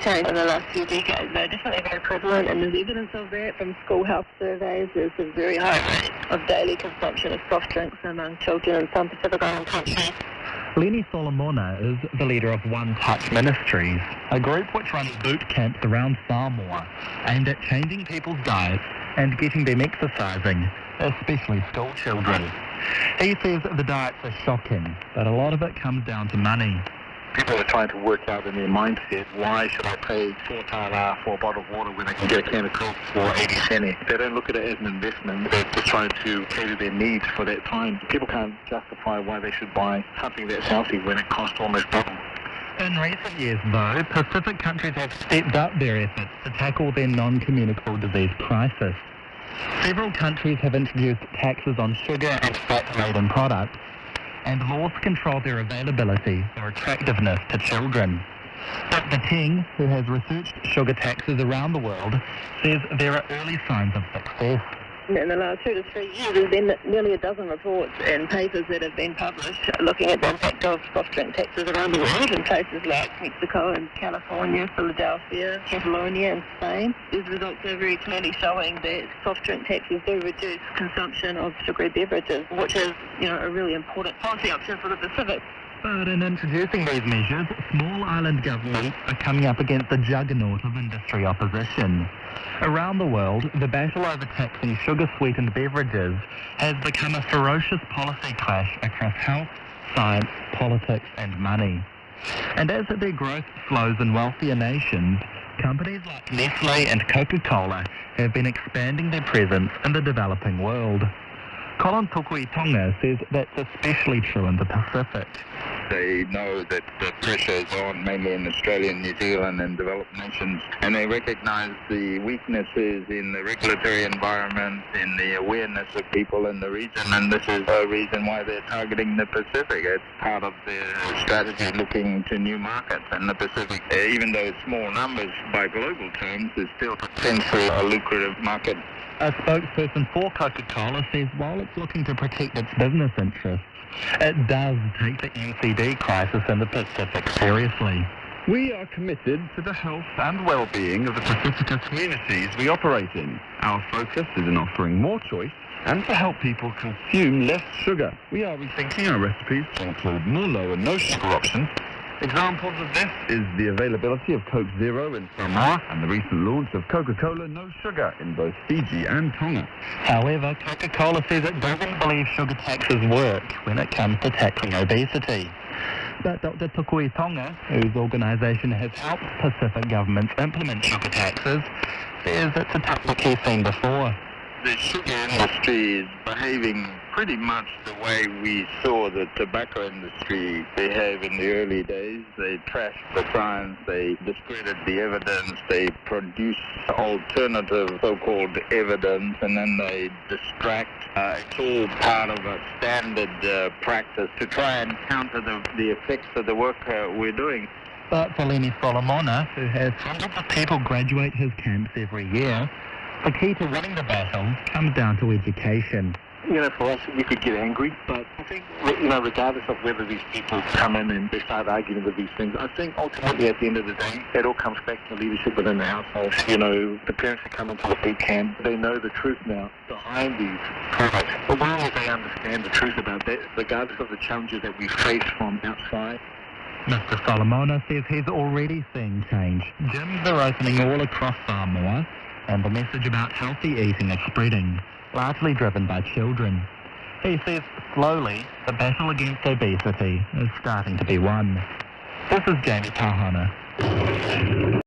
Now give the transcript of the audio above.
changed in the last few decades. They're definitely very prevalent, and there's evidence of that from school health surveys. There's a very high rate of daily consumption of soft drinks among children in some Pacific Island countries. Lenny Solomona is the leader of One Touch Ministries, a group which runs boot camps around Samoa aimed at changing people's diets and getting them exercising, especially school children. He says the diets are shocking, but a lot of it comes down to money. People are trying to work out in their mindset, why should I pay $4 for a bottle of water when I can get a can of Coke for 80 cents? They don't look at it as an investment. They're just trying to cater their needs for that time. People can't justify why they should buy something that's healthy when it costs almost double. In recent years, though, Pacific countries have stepped up their efforts to tackle their non-communicable disease crisis. Several countries have introduced taxes on sugar and fat-laden products, and laws control their availability or attractiveness to children. Dr. Teng, who has researched sugar taxes around the world, says there are early signs of success. In the last 2 to 3 years, there's been nearly a dozen reports and papers that have been published looking at the impact of soft drink taxes around the world in places like Mexico and California, Philadelphia, Catalonia and Spain. These results are very clearly showing that soft drink taxes do reduce consumption of sugary beverages, which is, a really important policy option for the Pacific. But in introducing these measures, small island governments are coming up against a juggernaut of industry opposition. Around the world, the battle over taxing sugar-sweetened beverages has become a ferocious policy clash across health, science, politics and money. And as their growth slows in wealthier nations, companies like Nestle and Coca-Cola have been expanding their presence in the developing world. Colin Tukuitonga says that's especially true in the Pacific. They know that the pressure is on mainly in Australia and New Zealand and developed nations, and they recognise the weaknesses in the regulatory environment, in the awareness of people in the region, and this is a reason why they're targeting the Pacific. It's part of their strategy looking to new markets, and the Pacific, even though it's small numbers by global terms, is still potentially a lucrative market. A spokesperson for Coca-Cola says while it's looking to protect its business interests, it does take the NCD crisis in the Pacific seriously. We are committed to the health and well-being of the Pacifica communities we operate in. Our focus is in offering more choice and to help people consume less sugar. We are rethinking our recipes to include more low and no sugar options. Examples of this is the availability of Coke Zero in Samoa and the recent launch of Coca-Cola No Sugar in both Fiji and Tonga. However, Coca-Cola says it doesn't believe sugar taxes work when it comes to tackling obesity. But Dr. Tukuitonga, whose organisation has helped Pacific governments implement sugar taxes, says it's a tactic he's seen before. The sugar industry is behaving pretty much the way we saw the tobacco industry behave in the early days. They trashed the science, they discredited the evidence, they produce alternative so-called evidence, and then they distract. It's all part of a standard practice to try and counter the effects of the work we're doing. But for Lenny Solomona, who has hundreds of people graduate his camps every year, the key to winning the battle comes down to education. For us, we could get angry, but I think, regardless of whether these people come in and they start arguing with these things, I think ultimately at the end of the day, it all comes back to leadership within the household. The parents that come into the boot camp, they know the truth now behind these products. As long as they understand the truth about that, regardless of the challenges that we face from outside. Mr. Solomona says he's already seeing change. Gyms are opening all across Samoa, and the message about healthy eating is spreading, largely driven by children. He says slowly the battle against obesity is starting to be won. This is Jamie Kahana.